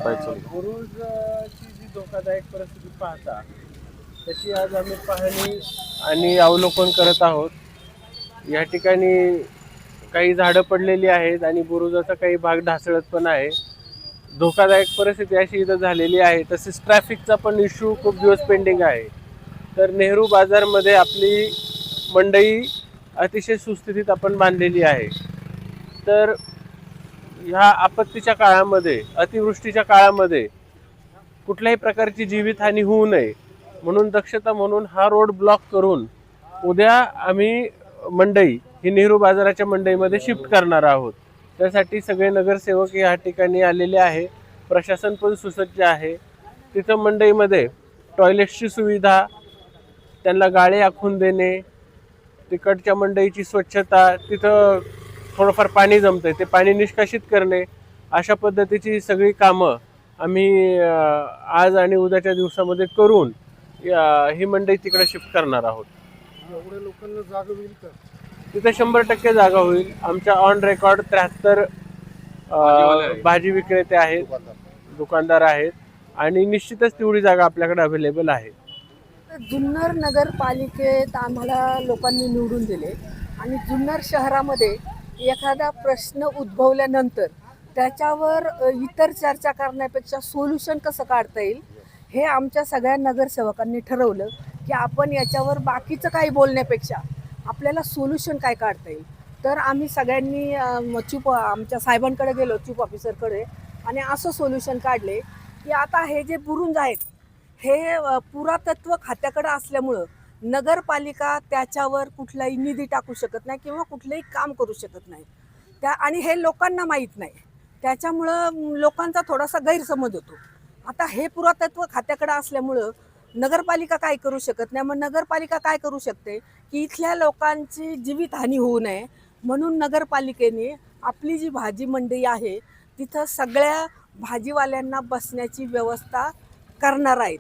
बुरुजची जी धोकादायक परिस्थिती पाहता तशी आज आम्ही पाहणी आणि अवलोकन करत आहोत। या ठिकाणी काही झाडं पडलेली आहेत आणि बुरुजाचा काही भाग ढासळत पण आहे। धोकादायक परिस्थिती अशी इथं झालेली आहे। तसेच ट्रॅफिकचा पण इश्यू खूप दिवस पेंडिंग आहे। तर नेहरू बाजारमध्ये आपली मंडई अतिशय सुस्थितीत आपण बांधलेली आहे। तर ह्या आपत्तीच्या काळामध्ये, अतिवृष्टीच्या काळामध्ये कुठल्याही प्रकारची जीवितहानी होऊ नये म्हणून दक्षता म्हणून हा रोड ब्लॉक करून उद्या आम्ही मंडई ही नेहरू बाजाराच्या मंडईमध्ये शिफ्ट करणार आहोत। त्यासाठी सगळे नगरसेवक या ठिकाणी आलेले आहे। प्रशासन पण सुसज्ज आहे। तिथं मंडईमध्ये टॉयलेट्सची सुविधा, त्यांना गाळे आखून देणे, तिकडच्या मंडईची स्वच्छता, तिथं थोडंफार पाणी जमतंय ते पाणी निष्कासित करणे, अशा पद्धतीची सगळी कामं आम्ही आज आणि उद्याच्या दिवसामध्ये करून ही मंडई तिकडे शिफ्ट करणार आहोत। एवढ्या लोकांना जागा होईल का? तिथे 100% जागा होईल। आमच्या ऑन रेकॉर्ड 73 भाजी विक्रेते आहेत, दुकानदार आहेत आणि निश्चितच तेवढी जागा आपल्याकडे अवेलेबल आहे। जुन्नर नगरपालिकेत आम्हाला लोकांनी निवडून दिले आणि जुन्नर शहरामध्ये एखादा प्रश्न उद्भवल्यानंतर त्याच्यावर इतर चर्चा करण्यापेक्षा सोल्युशन कसं काढता येईल हे आमच्या सगळ्या नगरसेवकांनी ठरवलं की आपण याच्यावर बाकीचं काही बोलण्यापेक्षा आपल्याला सोल्युशन काय काढता येईल। तर आम्ही सगळ्यांनी चीफ आमच्या साहेबांकडे गेलो, चीफ ऑफिसरकडे, आणि असं सोल्युशन काढले की आता हे जे बुरुज आहेत हे पुरातत्व खात्याकडे असल्यामुळं नगरपालिका त्याच्यावर कुठलाही निधी टाकू शकत नाही किंवा कुठलंही काम करू शकत नाही आणि हे लोकांना माहीत नाही। त्याच्यामुळं लोकांचा थोडासा गैरसमज होतो। आता हे पुरातत्व खात्याकडे असल्यामुळं नगरपालिका काय करू शकत नाही। मग नगरपालिका काय करू शकते की इथल्या लोकांची जीवितहानी होऊ नये म्हणून नगरपालिकेने आपली जी भाजी मंडई आहे तिथं सगळ्या भाजीवाल्यांना बसण्याची व्यवस्था करणार आहेत।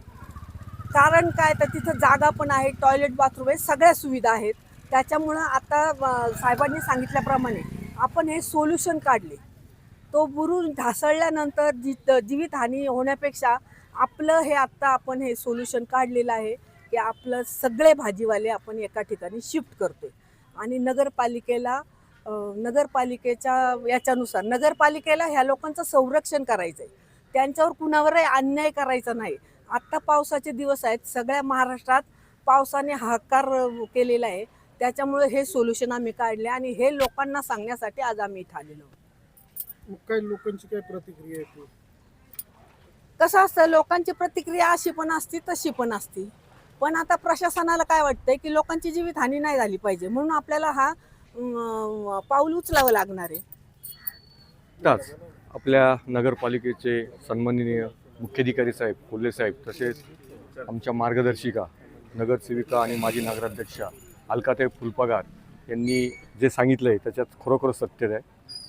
कारण काय तर तिथं जागा पण आहे, टॉयलेट बाथरूम आहे, सगळ्या सुविधा आहेत। त्याच्यामुळं आता साहेबांनी सांगितल्याप्रमाणे आपण हे सोल्युशन काढले। तो बुरुज ढासळल्यानंतर जीवितहानी होण्यापेक्षा आपलं हे आत्ता आपण हे सोल्युशन काढलेलं आहे की आपलं सगळे भाजीवाले आपण एका ठिकाणी शिफ्ट करतोय आणि नगरपालिकेच्या याच्यानुसार नगरपालिकेला ह्या लोकांचं संरक्षण करायचं आहे, त्यांच्यावर कुणावरही अन्याय करायचा नाही। आत्ता पावसाचे दिवस आहेत, सगळ्या महाराष्ट्रात पावसाने हाहाकार केलेला आहे। त्याच्यामुळे हे सोल्युशन आम्ही काढले आणि हे लोकांना सांगण्यासाठी आज आम्ही इथं आलेलो आहोत। काही लोकांची काय प्रतिक्रिया आहे? कसं असतं, लोकांची प्रतिक्रिया अशी पण असती तशी पण असती, पण आता प्रशासनाला काय वाटतंय की लोकांची जीवितहानी नाही झाली पाहिजे म्हणून आपल्याला हा पाऊल उचलावं लागणार आहे। त्याच आपल्या नगरपालिकेचे सन्माननीय मुख्याधिकारी साहेब, कोल्हे साहेब, तसेच आमच्या मार्गदर्शिका नगरसेविका आणि माजी नगराध्यक्षा अलकाताई फुलपगार यांनी जे सांगितलं आहे त्याच्यात खरोखर सत्य आहे।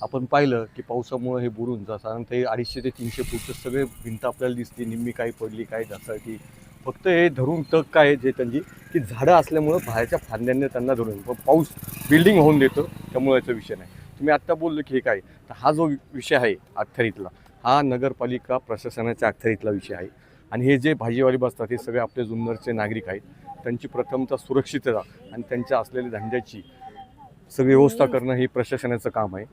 आपण पाहिलं की पावसामुळे हे बुरून साधारणतः 250 ते 300 फूट सगळे भिंत आपल्याला दिसते, निम्मी काही पडली, काही ढासळती। फक्त हे धरून तग काय जे त्यांची की झाडं असल्यामुळं बाहेरच्या फांद्यांनी त्यांना धरून, पण पाऊस बिल्डिंग होऊन देतं त्यामुळे याचा विषय नाही। तुम्ही आत्ता बोललो की हे काय, तर हा जो विषय आहे अखत्यारीतला, हा नगरपालिका प्रशासनाच्या अखत्यारीतला विषय आहे। आणि हे जे भाजीवाले बसतात हे सगळे आपले जुन्नरचे नागरिक आहेत, त्यांची प्रथमतः सुरक्षितता आणि त्यांच्या असलेल्या धंद्याची सगळी व्यवस्था करणं हे प्रशासनाचं काम आहे।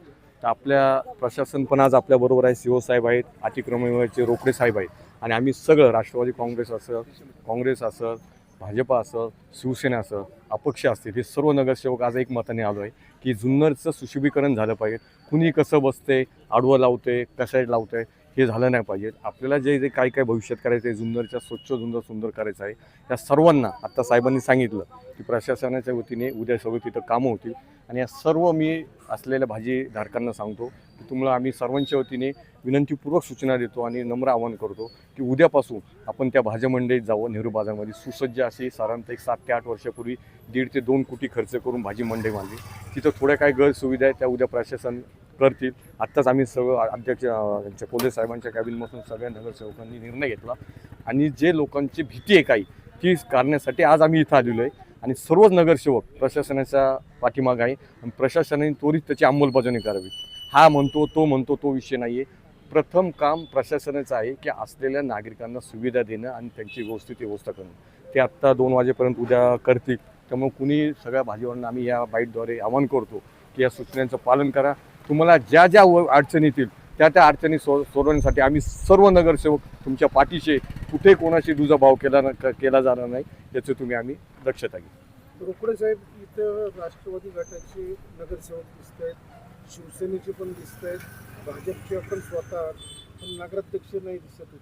तर आपल्या प्रशासन पण आज आपल्याबरोबर आहे, CO साहेब आहेत, अतिक्रमण विभागाचे रोकडे साहेब आहेत, आणि आम्ही सगळं राष्ट्रवादी काँग्रेस असं भाजपा असं शिवसेना असं अपक्ष असतील हे सर्व नगरसेवक आज एक मताने आलो आहे की जुन्नरचं सुशोभीकरण झालं पाहिजे। कुणी कसं बसते, आडवं लावते, कशात लावते हे झालं नाही पाहिजे। आपल्याला जे काय काय भविष्यात करायचं आहे, जुन्नरच्या स्वच्छ सुंदर करायचं आहे, त्या सर्वांना आत्ता साहेबांनी सांगितलं की प्रशासनाच्या वतीने उद्या सगळं तिथं कामं होतील। आणि या सर्व मी असलेल्या भाजीधारकांना सांगतो की तुम्हाला आम्ही सर्वांच्या वतीने विनंतीपूर्वक सूचना देतो आणि नम्र आवाहन करतो की उद्यापासून आपण त्या भाज्या मंडईत जावं। नेहरू बाजारमध्ये सुसज्ज अशी साधारणतः 7 ते 8 वर्षापूर्वी 1.5 ते 2 कोटी खर्च करून भाजी मंडई बांधली। तिथं थोड्या काही गैरसुविधा आहेत त्या उद्या प्रशासन करतील। आत्ताच आम्ही सगळं अध्यक्ष यांच्या कोल्हे साहेबांच्या कॅबिनमधून सगळ्या नगरसेवकांनी निर्णय घेतला आणि जे लोकांची भीती आहे काही ती काढण्यासाठी आज आम्ही इथं आलेलो आहे आणि सर्वच नगरसेवक प्रशासनाच्या पाठीमागे आहे आणि प्रशासनाने त्वरित त्याची अंमलबजावणी करावी। हा म्हणतो तो म्हणतो तो विषय नाही आहे, प्रथम काम प्रशासनाचं आहे की असलेल्या नागरिकांना सुविधा देणं आणि त्यांची व्यवस्थित व्यवस्था करणं. ते आत्ता 2 वाजेपर्यंत उद्या करतील. त्यामुळे कुणी सगळ्या भाजीवाल्यांना आम्ही या बाईटद्वारे आवाहन करतो की या सूचनांचं पालन करा. तुम्हाला ज्या ज्या अडचणी येतील त्या त्या अडचणी सोडवण्यासाठी आम्ही सर्व नगरसेवक तुमच्या पाठीशी, कुठे कोणाशी दुजाभाव केला जाणार नाही याचं तुम्ही आम्ही दक्षता घेऊ. रोकडे साहेब, इथं राष्ट्रवादी गटाचे नगरसेवक दिसत आहेत, शिवसेनेचे पण दिसत आहेत, भाजपचे पण स्वतः, पण नगराध्यक्ष नाही दिसत.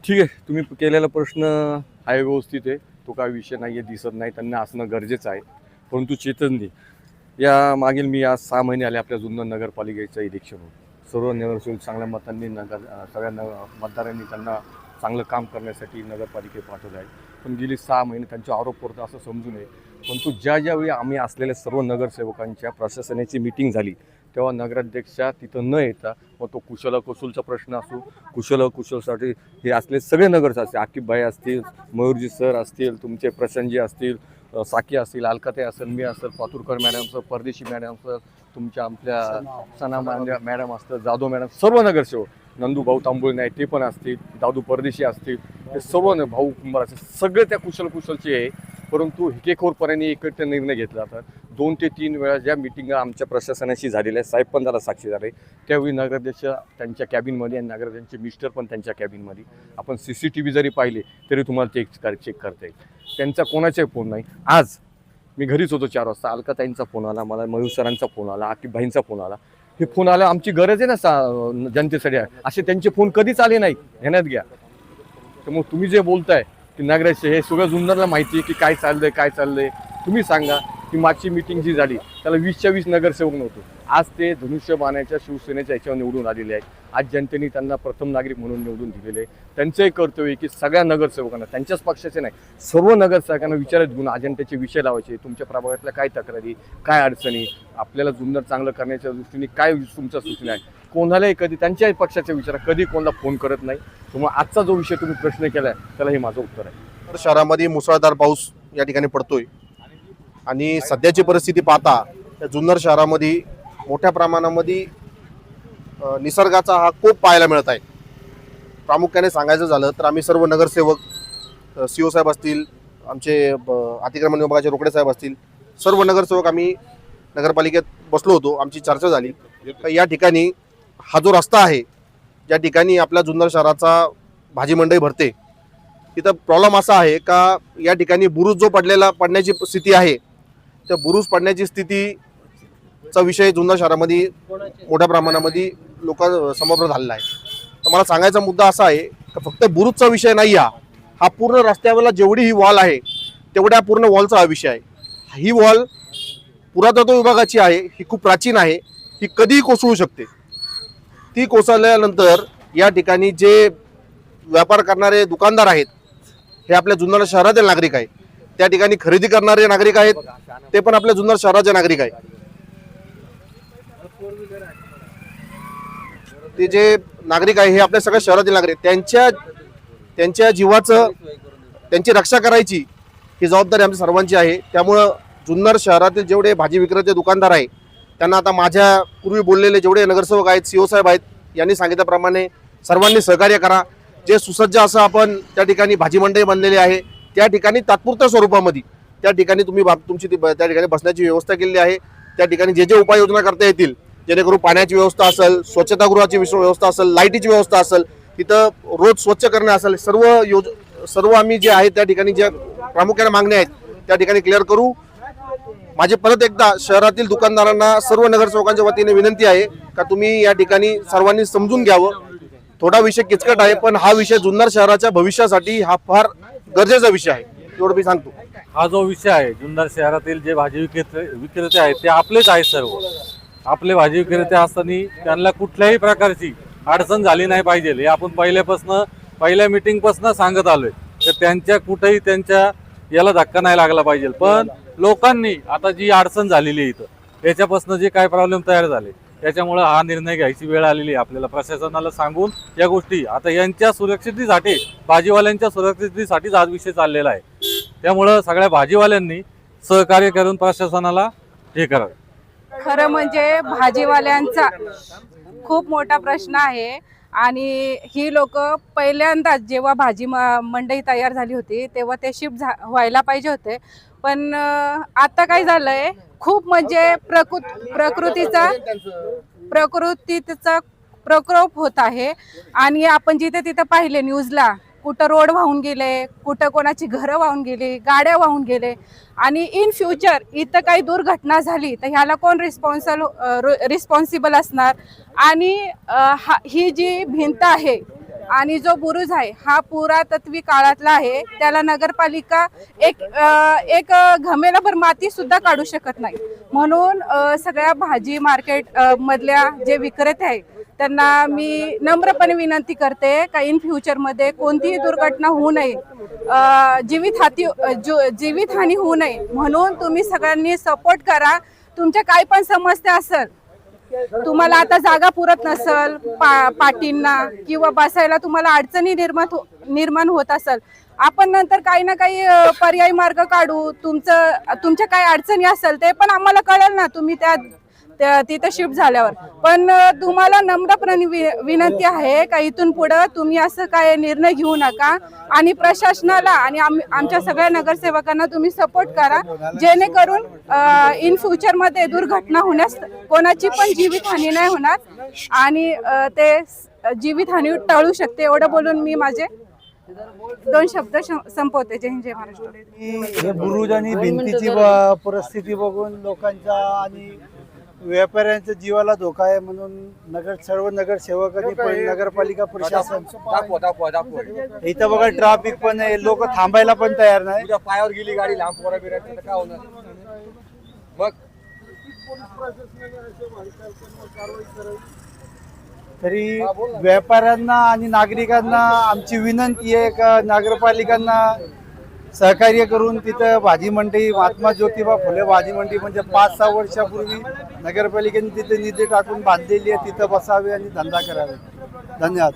ठीक आहे, तुम्ही केलेला प्रश्न आहे व्यवस्थित आहे, तो काय विषय नाही आहे, दिसत नाही, त्यांना असणं गरजेचं आहे. परंतु चेतननी या मागील मी आज 6 महिने आले आपल्या जुन्नर नगरपालिकेचं इलेक्शन होतं. सर्व नगरसेवक चांगल्या मतांनी सगळ्या मतदारांनी त्यांना चांगलं काम करण्यासाठी नगरपालिकेत पाठवलं आहे. पण गेली 6 महिने त्यांच्या आरोप करतो असं समजू नये. परंतु ज्यावेळी आम्ही असलेल्या सर्व नगरसेवकांच्या प्रशासनाची मीटिंग झाली तेव्हा नगराध्यक्षा तिथं न येता, मग तो कुशलचा प्रश्न असो, कुशलसाठी हे असले सगळे नगरसेवक असतील, आकिबभाई असतील, मयूरजी सर असतील, तुमचे प्रशांतजी असतील, साकी असतील, अलकाताई असेल, मी असेल, पातुरकर मॅडम सर, परदेशी मॅडम सर, तुमच्या आपल्या सना मॅडम असतं, जाधव मॅडम, सर्व नगरसेवक, नंदू भाऊ तांबुळे नाही ते पण असतील, दादू परदेशी असतील, हे सर्व भाऊ कुंभार असतील, सगळे त्या कुशलचे आहे. परंतु हिकेखोरपणाने एकत्र निर्णय घेतला जातात. 2 ते 3 वेळा ज्या मिटिंगा आमच्या प्रशासनाशी झालेल्या आहेत, साहेब पण त्याला साक्षी झाले, त्यावेळी नगराध्यक्ष त्यांच्या कॅबिनमध्ये आणि नगराध्यक्षांचे मिस्टर पण त्यांच्या कॅबिनमध्ये. आपण CCTV जरी पाहिले तरी तुम्हाला ते चेक करता येईल. त्यांचा कोणाचाही फोन नाही. आज मी घरीच होतो 4 वाजता, अलकाताईंचा फोन आला मला, मयूर सरांचा फोन आला, आकिबभाईंचा फोन आला. हे फोन आला, आमची गरज आहे ना जनतेसाठी, असे त्यांचे फोन कधीच आले नाही, ध्यानात घ्या. तर मग तुम्ही जे बोलताय की नगराध्यक्ष, हे सगळं जुन्नरला माहिती आहे की काय चाललंय, तुम्ही सांगा की मागची मीटिंग जी झाली त्याला 20च्या 20 नगरसेवक नव्हते. आज ते धनुष्यबाणाच्या शिवसेनेच्या याच्यावर निवडून आलेले आहेत. आज जनतेने त्यांना प्रथम नागरिक म्हणून निवडून दिलेले आहे. त्यांचंही कर्तव्य आहे की सगळ्या नगरसेवकांना, त्यांच्याच पक्षाचे नाही, सर्व नगरसेवकांना विचारत घेऊन अजेंड्याचे विषय लावायचे. तुमच्या प्रभागातल्या काय तक्रारी, काय अडचणी, आपल्याला जुन्नर चांगलं करण्याच्या दृष्टीने काय तुमच्या सूचना आहे, कोणालाही कधी त्यांच्याही पक्षाच्या विचारा, कधी कोणाला फोन करत नाही. तुम्हाला आजचा जो विषय तुम्ही प्रश्न केला आहे त्याला हे माझं उत्तर आहे. तर शहरामध्ये मुसळधार पाऊस या ठिकाणी पडतोय आणि सध्याची परिस्थिती पाहता त्या जुन्नर शहरामध्ये मोठ्या प्रमाणामध्ये निसर्गाचा हा कोप पाहायला मिळत आहे. प्रामुख्याने सांगायचं झालं तर आम्ही सर्व नगरसेवक, CO साहेब असतील, आमचे अतिक्रमण विभागाचे रोकडे साहेब असतील, सर्व नगरसेवक आम्ही नगरपालिकेत बसलो होतो. आमची चर्चा झाली तर या ठिकाणी हा जो रस्ता आहे, ज्या ठिकाणी आपल्या जुन्नर शहराचा भाजी मंडई भरते, तिथं प्रॉब्लेम असा आहे का या ठिकाणी बुरुज जो पडण्याची स्थिती आहे, त्या बुरुज पडण्याची स्थितीचा विषय जुन्नर शहरामध्ये मोठ्या प्रमाणामध्ये लोकांसमोर झालेला आहे. तर मला सांगायचा मुद्दा असा आहे की फक्त बुरुजचा विषय नाही, हा पूर्ण रस्त्यावरला जेवढी ही वॉल आहे तेवढ्या पूर्ण वॉलचा हा विषय आहे. ही वॉल पुरातत्व विभागाची आहे, ही खूप प्राचीन आहे, ही कधीही कोसळू शकते. ती कोसळल्यानंतर या ठिकाणी जे व्यापार करणारे दुकानदार आहेत हे आपल्या जुन्नर शहरातील नागरिक आहेत, त्या ठिकाणी खरेदी करणारे नागरिक आहेत ते पण आपल्या जुन्नर शहराचे नागरिक आहेत. ते जे नागरिक आहे हे आपल्या सगळ्या शहरातील नागरिक, त्यांच्या जीवाचं, त्यांची रक्षा करायची ही जबाबदारी आमच्या सर्वांची आहे. त्यामुळं जुन्नर शहरातील जेवढे भाजी विक्रेते दुकानदार आहेत त्यांना आता माझ्या पूर्वी बोललेले जेवढे नगरसेवक आहेत, CO साहेब आहेत, यांनी सांगितल्याप्रमाणे सर्वांनी सहकार्य करा. जे सुसज्ज असं आपण त्या ठिकाणी भाजी मंडई बनलेली आहे, त्या ठिकाणी तात्पुरत्या स्वरूपामध्ये त्या ठिकाणी तुमची त्या ठिकाणी बसण्याची व्यवस्था केलेली आहे. त्या ठिकाणी जे जे उपाययोजना करता येतील, जेणेकरून पाण्याची व्यवस्था असेल, स्वच्छतागृहाची व्यवस्था असेल, लाईटीची व्यवस्था असेल, तिथं रोज स्वच्छ करणे असेल, सर्व आम्ही जे आहे त्या ठिकाणी ज्या प्रामुख्याने मागण्या आहेत त्या ठिकाणी क्लिअर करू. माझे परत एकदा शहरातील दुकानदारांना, सर्व नगरसेवकांच्या वतीने विनंती आहे का तुम्ही या ठिकाणी सर्वांनी समजून घ्यावं. थोडा विषय किचकट आहे पण हा विषय जुन्नर शहराच्या भविष्यासाठी हा फार गरजेचा विषय आहे, एवढं मी सांगतो. हा जो विषय आहे, जुन्नर शहरातील जे भाजी विक्रेते आहेत ते आपलेच आहेत. सर्व आपले भाजी विक्रेते असताना त्यांना कुठल्याही प्रकारची अडचण झाली नाही पाहिजे हे आपण पहिल्या मीटिंगपासून सांगत आलोय. तर त्यांच्या कुठेही त्यांच्या याला धक्का नाही लागला पाहिजे. पण लोकांनी आता जी अडचण झालेली आहे इथं, त्याच्यापासून जे काय प्रॉब्लेम तयार झाले त्याच्यामुळे हा निर्णय घ्यायची वेळ आलेली आहे. आपल्याला प्रशासनाला सांगून या गोष्टी आता यांच्या सुरक्षितेसाठी, भाजीवाल्यांच्या सुरक्षितेसाठीच हा विषय चाललेला आहे. त्यामुळं सगळ्या भाजीवाल्यांनी सहकार्य करून प्रशासनाला हे करावं. खरं म्हणजे भाजीवाल्यांचा खूप मोठा प्रश्न आहे आणि ही लोक पहिल्यांदाच जेव्हा भाजी मंडई तयार झाली होती तेव्हा ते शिफ्ट व्हायला पाहिजे होते, पण आता काय झालंय, खूप म्हणजे प्रकृतीचा प्रकोप होत आहे आणि आपण जिथे तिथे पाहिले न्यूजला, कुठं रोड वाहून गेले, कुठं कोणाची घरं वाहून गेली, गाड्या वाहून गेले आणि इन फ्युचर इथं काही दुर्घटना झाली तर ह्याला कोण रिस्पॉन्सिबल असणार? आणि ही जी भिंत आहे आणि जो बुरुज आहे हा पुरातत्वी काळातला आहे, त्याला नगरपालिका एक घमेलाभर माती सुद्धा काढू शकत नाही. म्हणून सगळ्या भाजी मार्केट मधल्या जे विक्रेते आहेत त्यांना मी नम्रपणे विनंती करते का इन फ्युचरमध्ये कोणतीही दुर्घटना होऊ नये, जीवितहानी होऊ नये म्हणून तुम्ही सगळ्यांनी सपोर्ट करा. तुमच्या काय पण समस्या असेल, तुम्हाला आता जागा पुरत नसल पाटींना किंवा बसायला तुम्हाला अडचणी निर्माण होत असेल, आपण नंतर काही ना काही पर्यायी मार्ग काढू. तुमच्या काय अडचणी असेल ते पण आम्हाला कळेल ना, तुम्ही तिथं शिफ्ट झाल्यावर. पण तुम्हाला नम्रपणे विनंती आहे का इथून पुढे तुम्ही असं काय निर्णय घेऊ नका आणि प्रशासनाला आणि आमच्या सगळ्या नगरसेवकांना तुम्ही सपोर्ट करा, जेणेकरून इन फ्युचर मध्ये दुर्घटना होण्यास कोणाची पण जीवितहानी नाही होणार आणि ते जीवितहानी टाळू शकते. एवढं बोलून मी माझे 2 शब्द संपवते. जय हिंद, जय महाराष्ट्र. हे बुरुज आणि भिंतीची परिस्थिती बघून लोकांच्या आणि व्यापाऱ्यांच्या जीवाला धोका आहे म्हणून सर्व नगरसेवकांनी नगरपालिका प्रशासन इथं बघा ट्रॅफिक पण आहे, लोक थांबायला पण तयार नाही. पायावर गेली गाडी लांब पोरा बिरायचं काय होणार मग? तरी व्यापाऱ्यांना आणि नागरिकांना आमची विनंती आहे का नगरपालिकांना सहकार्य करून तिथं भाजी मंडई, महात्मा ज्योतिबा फुले भाजी मंडई म्हणजे 5-6 वर्षापूर्वी नगरपालिकेने तिथे निधी टाकून बांधलेली आहे, तिथं बसावे आणि धंदा करावे. धन्यवाद.